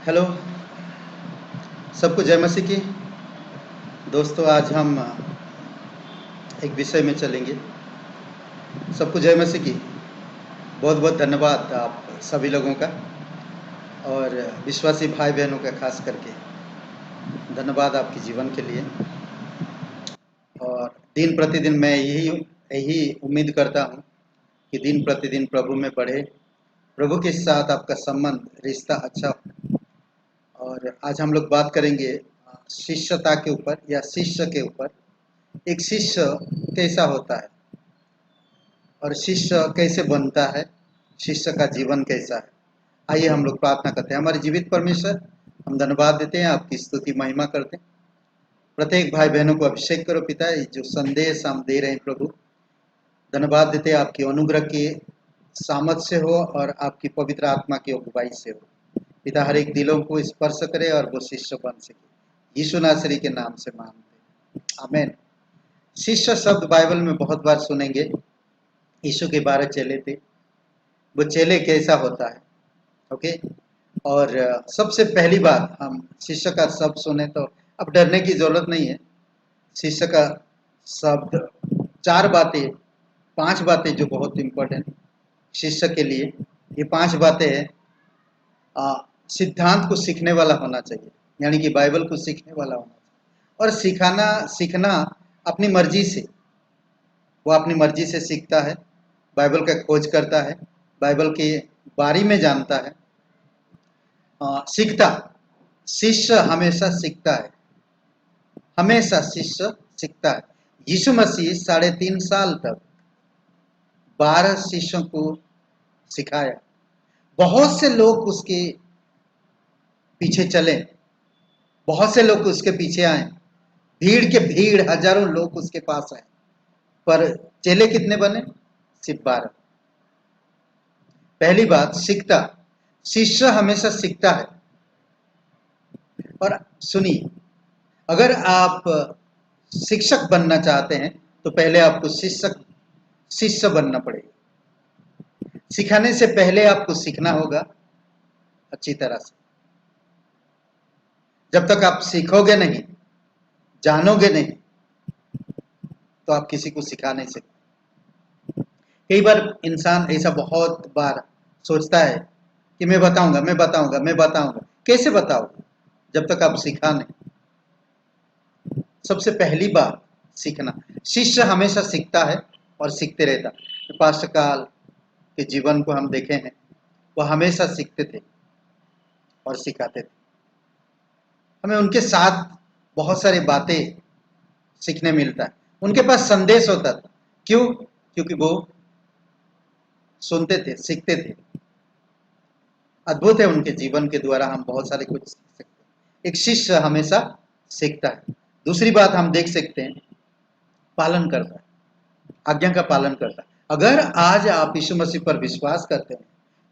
Hello, सबको जय मसीह की। दोस्तों, आज हम एक विषय में चलेंगे। सबको जय मसीह की। बहुत बहुत धन्यवाद आप सभी लोगों का और विश्वासी भाई बहनों का खास करके धन्यवाद आपके जीवन के लिए। और दिन प्रतिदिन मैं यही यही उम्मीद करता हूँ कि दिन प्रतिदिन प्रभु में बढ़े, प्रभु के साथ आपका संबंध रिश्ता अच्छा हो। और आज हम लोग बात करेंगे शिष्यता के ऊपर या शिष्य के ऊपर। एक शिष्य कैसा होता है और शिष्य कैसे बनता है, शिष्य का जीवन कैसा है। आइए हम लोग प्रार्थना करते हैं। हमारे जीवित परमेश्वर, हम धन्यवाद देते हैं, आपकी स्तुति महिमा करते हैं। प्रत्येक भाई बहनों को अभिषेक करो पिता, ये जो संदेश हम दे रहे हैं प्रभु, धन्यवाद देते हैं आपकी अनुग्रह की सामर्थ से हो और आपकी पवित्र आत्मा की अगुवाई से हो। पिता, हर एक दिलों को स्पर्श करे और वो शिष्य बन सके। यीशु नासरी के नाम से मांगते हैं, आमीन। शिष्य शब्द बाइबल में बहुत बार सुनेंगे। यीशु के 12 चेले थे, वो चेले कैसा होता है, ओके। और सबसे पहली बात, हम शिष्य का शब्द सुने तो अब डरने की जरूरत नहीं है। शिष्य का शब्द 5 बातें जो बहुत इम्पोर्टेंट शिष्य के लिए, ये 5 बातें हैं। सिद्धांत को सीखने वाला होना चाहिए, यानी कि बाइबल को सीखने वाला होना चाहिए। और सीखना अपनी मर्जी से, वो अपनी मर्जी से सीखता है, बाइबल का खोज करता है, बाइबल के बारे में जानता है। सीखता, शिष्य हमेशा सीखता है, हमेशा शिष्य सीखता है। यीशु मसीह 3.5 साल तक 12 शिष्यों को सिखाया। बहुत से लोग उसके पीछे चले, बहुत से लोग उसके पीछे आए, भीड़ हजारों लोग उसके पास आए, पर चेले कितने बने? सिर्फ 12। पहली बात, सीखता, शिष्य हमेशा सीखता है। और सुनिए, अगर आप शिक्षक बनना चाहते हैं तो पहले आपको शिष्य बनना पड़ेगा। सिखाने से पहले आपको सीखना होगा अच्छी तरह से। जब तक आप सीखोगे नहीं, जानोगे नहीं, तो आप किसी को सिखा नहीं सकते। कई बार इंसान ऐसा बहुत बार सोचता है कि मैं बताऊंगा। कैसे बताओगे जब तक आप सिखा नहीं? सबसे पहली बात, सीखना। शिष्य हमेशा सीखता है और सीखते रहता। पास्टर काल के जीवन को हम देखे हैं, वो हमेशा सीखते थे और सिखाते थे। हमें उनके साथ बहुत सारी बातें सीखने मिलता है। उनके पास संदेश होता था। क्यों? क्योंकि वो सुनते थे, सीखते थे। अद्भुत है, उनके जीवन के द्वारा हम बहुत सारे कुछ सीख सकते हैं। एक शिष्य हमेशा सीखता है। दूसरी बात हम देख सकते हैं, पालन करता है, आज्ञा का पालन करता है। अगर आज आप यीशु मसीह पर विश्वास करते हैं,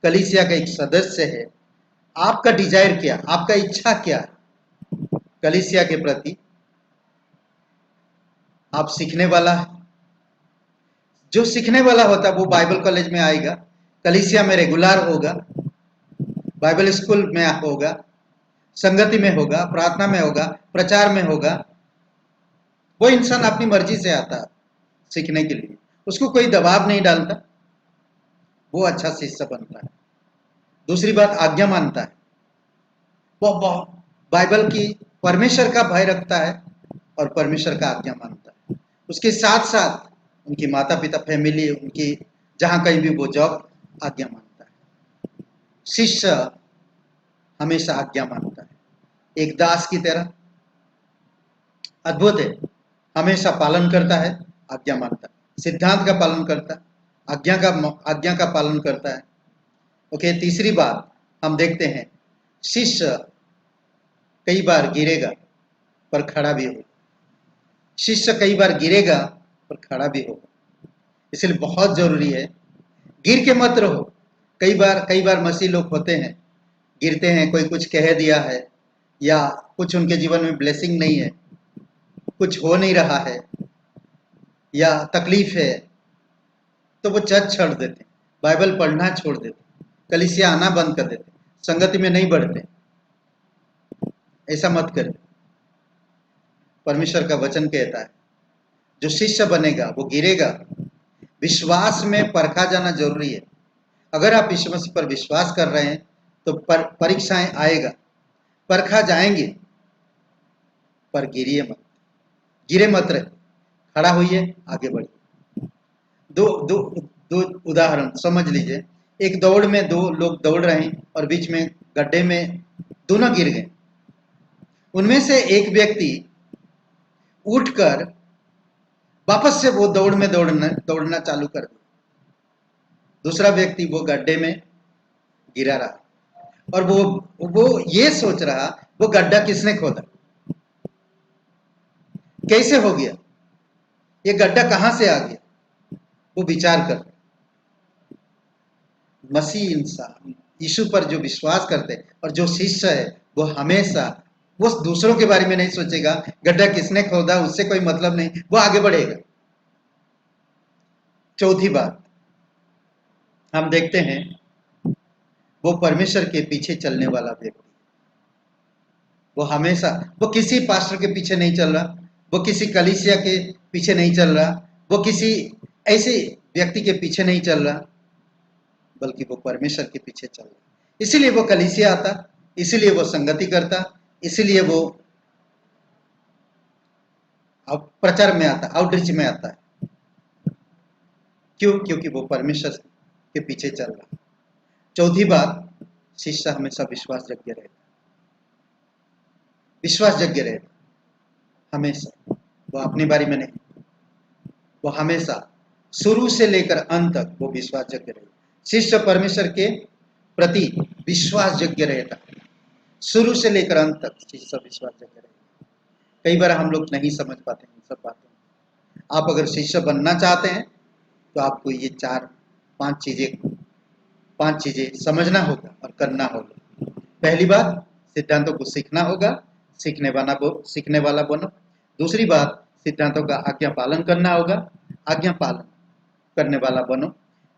कलीसिया का एक सदस्य है, आपका डिजायर क्या, आपका इच्छा क्या है कलीसिया के प्रति? आप सीखने वाला है। जो सीखने वाला होता है वो बाइबल कॉलेज में आएगा, कलीसिया में रेगुलर होगा, बाइबल स्कूल में होगा, संगति में होगा, प्रार्थना में होगा, प्रचार में होगा। वो इंसान अपनी मर्जी से आता है सीखने के लिए, उसको कोई दबाव नहीं डालता, वो अच्छा शिष्य बनता है। दूसरी बात, आज्ञा मानता है। वो बाइबल की परमेश्वर का भय रखता है और परमेश्वर का आज्ञा मानता है। उसके साथ साथ उनकी माता पिता, फैमिली, उनकी जहां कहीं भी वो जॉब, आज्ञा मानता है। शिष्य हमेशा आज्ञा मानता है, एक दास की तरह। अद्भुत है, हमेशा पालन करता है, आज्ञा मानता है, सिद्धांत का पालन करता है, आज्ञा का पालन करता है। ओके। तीसरी बात हम देखते हैं, शिष्य कई बार गिरेगा पर खड़ा भी हो। शिष्य कई बार गिरेगा पर खड़ा भी हो। इसलिए बहुत जरूरी है, गिर के मत रहो। कई बार मसीह लोग होते हैं, गिरते हैं, कोई कुछ कह दिया है या कुछ उनके जीवन में ब्लेसिंग नहीं है, कुछ हो नहीं रहा है या तकलीफ है, तो वो चर्च छोड़ देते, बाइबल पढ़ना छोड़ देते, कलीसिया आना बंद कर देते, संगति में नहीं बढ़ते। ऐसा मत करें। परमेश्वर का वचन कहता है जो शिष्य बनेगा वो गिरेगा। विश्वास में परखा जाना जरूरी है। अगर आप यीशु मसीह पर विश्वास कर रहे हैं तो परीक्षाएं आएगा, परखा जाएंगे, पर गिरे मत रहे, खड़ा होइए, आगे बढ़िए। दो दो दो उदाहरण समझ लीजिए। एक दौड़ में दो लोग दौड़ रहे हैं और बीच में गड्ढे में दोनों गिर गए। उनमें से एक व्यक्ति उठकर वापस से वो दौड़ में दौड़ना चालू कर दिया। दूसरा व्यक्ति वो गड्ढे में गिरा रहा और वो ये सोच रहा वो गड्ढा किसने खोदा, कैसे हो गया, ये गड्ढा कहां से आ गया, वो विचार कर। मसीह इंसान यीशु पर जो विश्वास करते हैं और जो शिष्य है वो हमेशा वो दूसरों के बारे में नहीं सोचेगा, गड्ढा किसने खोदा उससे कोई मतलब नहीं, वो आगे बढ़ेगा। चौथी बात हम देखते हैं वो परमेश्वर के पीछे चलने वाला व्यक्ति, वो हमेशा वो किसी पास्टर के पीछे नहीं चल रहा, वो किसी कलीसिया के पीछे नहीं चल रहा, वो किसी ऐसे व्यक्ति के पीछे नहीं चल रहा, बल्कि वो परमेश्वर के पीछे चल रहा। इसीलिए वो कलीसिया आता, इसीलिए वो संगति करता, इसीलिए वो प्रचार में आता, आउटरीच में आता है। क्यों? क्योंकि वो परमेश्वर के पीछे चल रहा। चौथी बात, शिष्य हमेशा विश्वास योग्य रहता, विश्वास योग्य रहता हमेशा। वो अपने बारे में नहीं, वो हमेशा शुरू से लेकर अंत तक वो विश्वास योग्य रहता। शिष्य परमेश्वर के प्रति विश्वास योग्य रहता, शुरू से लेकर अंत तक शिष्य विश्वास योग्य रहता। कई बार हम लोग नहीं समझ पाते इन सब बातों। आप अगर शिष्य बनना चाहते हैं तो आपको ये पांच चीजें समझना होगा और करना होगा। पहली बात, सिद्धांतों को सीखना होगा, सीखने वाला बनो। दूसरी बात, सिद्धांतों का आज्ञा पालन करना होगा, आज्ञा पालन करने वाला बनो।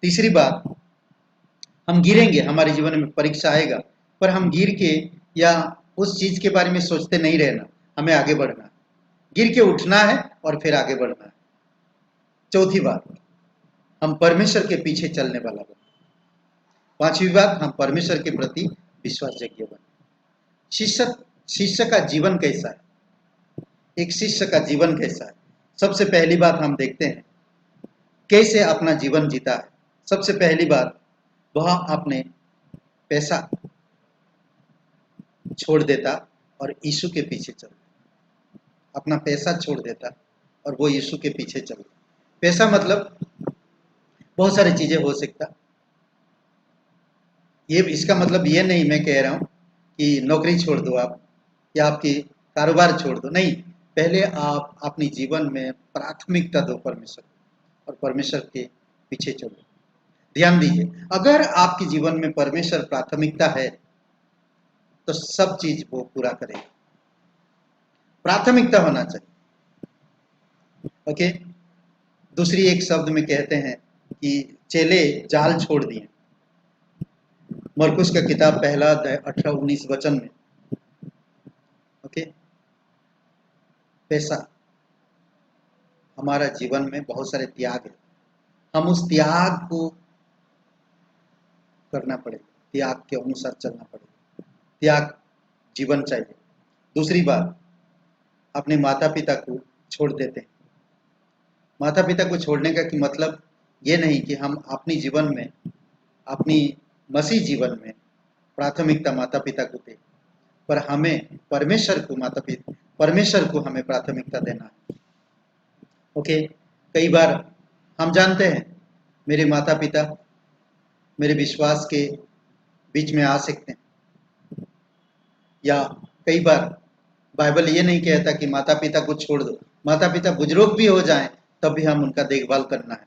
तीसरी बात, हम गिरेंगे, हमारे जीवन में परीक्षा आएगा, पर हम गिर के या उस चीज के बारे में सोचते नहीं रहना, हमें आगे बढ़ना, गिर के उठना है और फिर आगे बढ़ना है। चौथी बात, हम परमेश्वर के पीछे चलने वाला बने। पांचवी बात, हम परमेश्वर के प्रति विश्वास योग्य बने। शिष्य का जीवन कैसा है? एक शिष्य का जीवन कैसा है? सबसे पहली बात हम देखते हैं कैसे अपना जीवन जीता है। सबसे पहली बात, वह अपने पैसा छोड़ देता और यीशु के पीछे चलता। अपना पैसा छोड़ देता और वो यीशु के पीछे चलता। पैसा मतलब बहुत सारी चीजें हो सकता, ये इसका मतलब ये नहीं मैं कह रहा हूं कि नौकरी छोड़ दो आप या आपकी कारोबार छोड़ दो, नहीं। पहले आप अपने जीवन में प्राथमिकता दो परमेश्वर और परमेश्वर के पीछे चलो। ध्यान दीजिए, अगर आपके जीवन में परमेश्वर प्राथमिकता है तो सब चीज वो पूरा करेगा। प्राथमिकता होना चाहिए। ओके, दूसरी एक शब्द में कहते हैं कि चेले जाल छोड़ दिए। मरकुस का किताब पहला अध्याय 18-19 वचन में। ओके, पैसा, हमारा जीवन में बहुत सारे त्याग है, हम उस त्याग को करना पड़ेगा, त्याग के अनुसार चलना पड़ेगा, त्याग जीवन चाहिए। दूसरी बात, अपने माता पिता को छोड़ देते हैं। माता पिता को छोड़ने का मतलब ये नहीं कि हम अपनी जीवन में, अपनी मसीह जीवन में प्राथमिकता माता पिता को दें, पर हमें परमेश्वर को हमें प्राथमिकता देना है। ओके, कई बार हम जानते हैं मेरे माता पिता मेरे विश्वास के बीच में आ सकते हैं, या कई बार बाइबल ये नहीं कहता कि माता पिता को छोड़ दो। माता पिता बुजुर्ग भी हो जाएं तब भी हम उनका देखभाल करना है।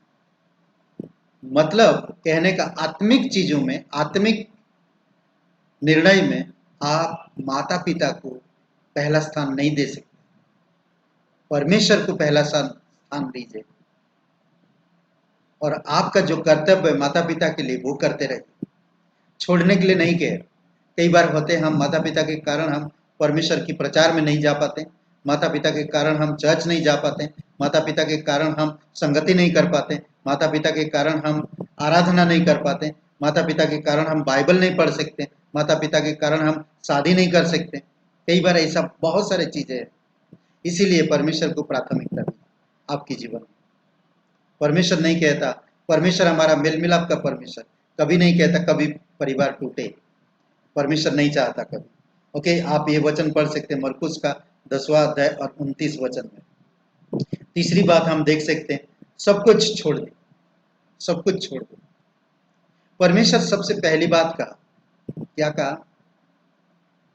मतलब कहने का आत्मिक चीजों में, आत्मिक निर्णय में आप माता पिता को पहला स्थान नहीं दे सकते, परमेश्वर को पहला स्थान दीजिए। और आपका जो कर्तव्य है माता पिता के लिए वो करते रहे, छोड़ने के लिए नहीं कह। कई बार होते हैं हम माता पिता के कारण हम परमेश्वर की प्रचार में नहीं जा पाते, माता पिता के कारण हम चर्च नहीं जा पाते, माता पिता के कारण हम संगति नहीं कर पाते, माता पिता के कारण हम आराधना नहीं कर पाते, माता पिता के कारण हम बाइबल नहीं पढ़ सकते, माता पिता के कारण हम शादी नहीं कर सकते। कई बार ऐसा बहुत सारे चीजें हैं। इसीलिए परमेश्वर को प्राथमिकता दी आपके जीवन में। परमेश्वर नहीं कहता, परमेश्वर हमारा मेल मिलाप का परमेश्वर कभी नहीं कहता कभी परिवार टूटे। परमेश्वर नहीं चाहता कभी। ओके, आप ये वचन पढ़ सकते हैं मरकुस का 10वां अध्याय और 29 वचन में। तीसरी बात हम देख सकते हैं, सब कुछ छोड़ दे, सब कुछ छोड़ दो। परमेश्वर सबसे पहली बात कहा, क्या कहा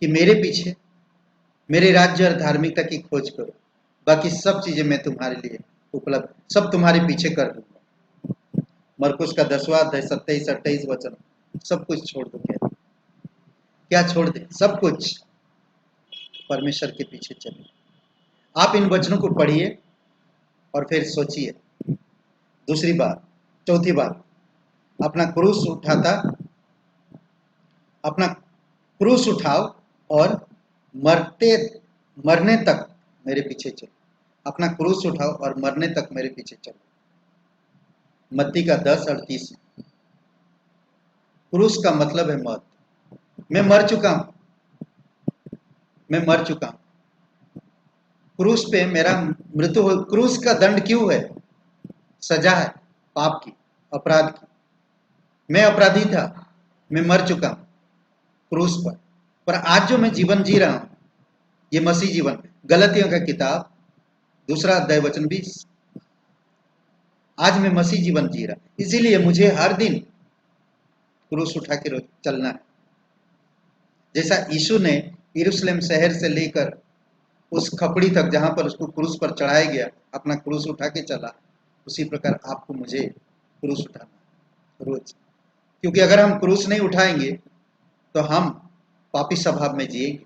कि मेरे पीछे मेरे राज्य और धार्मिकता की खोज करो, बाकी सब चीजें मैं तुम्हारे लिए उपलब्ध, सब तुम्हारे पीछे कर दूंगा। मरकुस का 10वां अध्याय 27-28 वचन। सब कुछ छोड़ दो। क्या छोड़ दे? सब कुछ। परमेश्वर के पीछे चलिए। आप इन वचनों को पढ़िए और फिर सोचिए। दूसरी बात, चौथी बात, अपना क्रूस उठाओ और मरने तक मेरे पीछे चलो। अपना क्रूस उठाओ और मरने तक मेरे पीछे चलो। मत्ती का 10:38। क्रूस का मतलब है मौत। मैं मर चुका हूं, मैं मर चुका हूं। क्रूस पे मेरा मृत्यु हो। क्रूस का दंड क्यों है? सजा है पाप की, अपराध की। मैं अपराधी था, मैं मर चुका हूं क्रूस पर आज जो मैं जीवन जी रहा हूं, ये मसीह जीवन। गलतियों का किताब 2 अध्याय वचन 20। आज मैं मसीह जीवन जी रहा, इसीलिए मुझे हर दिन क्रूस उठा के चलना है। जैसा यीशु ने यरूशलेम शहर से लेकर उस खपड़ी तक जहां पर उसको क्रूस पर चढ़ाया गया, अपना क्रूस उठा के चला, उसी प्रकार आपको मुझे क्रूस उठाना रोज। क्योंकि अगर हम क्रूस नहीं उठाएंगे तो हम पापी स्वभाव में जिएंगे।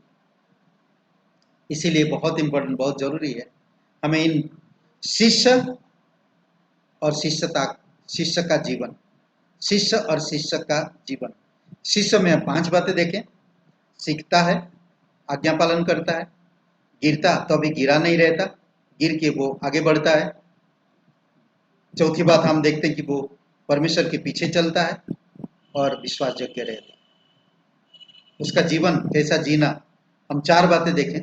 इसीलिए बहुत इंपॉर्टेंट, बहुत जरूरी है हमें इन शिष्य और शिष्य का जीवन, शिष्य और शिष्य का जीवन। शिष्य में 5 बातें देखें। सीखता है, आज्ञा पालन करता है, गिरता तो अभी गिरा नहीं रहता, गिर के वो आगे बढ़ता है। चौथी बात हम देखते हैं कि वो परमेश्वर के पीछे चलता है और विश्वासयोग्य रहता है। उसका जीवन कैसा जीना, हम 4 बातें देखें।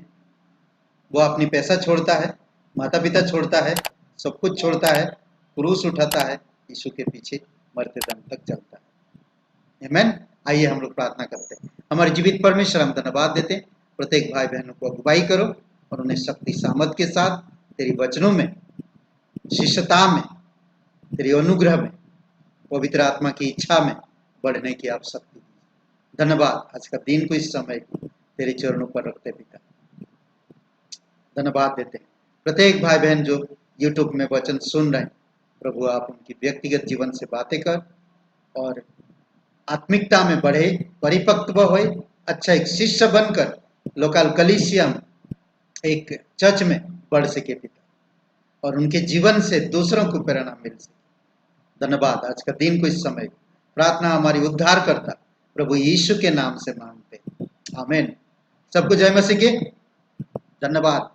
वो अपनी पैसा छोड़ता है, माता पिता छोड़ता है, सब कुछ छोड़ता है, क्रूस उठाता है, यीशु के पीछे मरते दम तक चलता है। आमीन। आइए हम लोग प्रार्थना करते हैं। हमारे जीवित परमेश्वर, हम धन्यवाद देते हैं। प्रत्येक भाई बहनों को अगुवाई करो और उन्हें शक्ति सामर्थ के साथ तेरी वचनों में, शिष्यता में, तेरी अनुग्रह में, पवित्र आत्मा की इच्छा में बढ़ने की आप शक्ति। धन्यवाद आज का दिन को, इस समय को तेरे चरणों पर रखते पिता धन्यवाद देते हैं। प्रत्येक भाई बहन जो यूट्यूब में वचन सुन रहे हैं, प्रभु आप उनकी व्यक्तिगत जीवन से बातें कर और आत्मिकता में बढ़े, परिपक्व होए, अच्छा एक शिष्य बनकर लोकल कलीसिया में, एक चर्च में बढ़ सके पिता, और उनके जीवन से दूसरों को प्रेरणा मिल सके। धन्यवाद आज का दिन को, इस समय प्रार्थना हमारी उद्धार करता प्रभु यीशु के नाम से मांगते, आमीन। सबको जय मसीह की। धन्यवाद।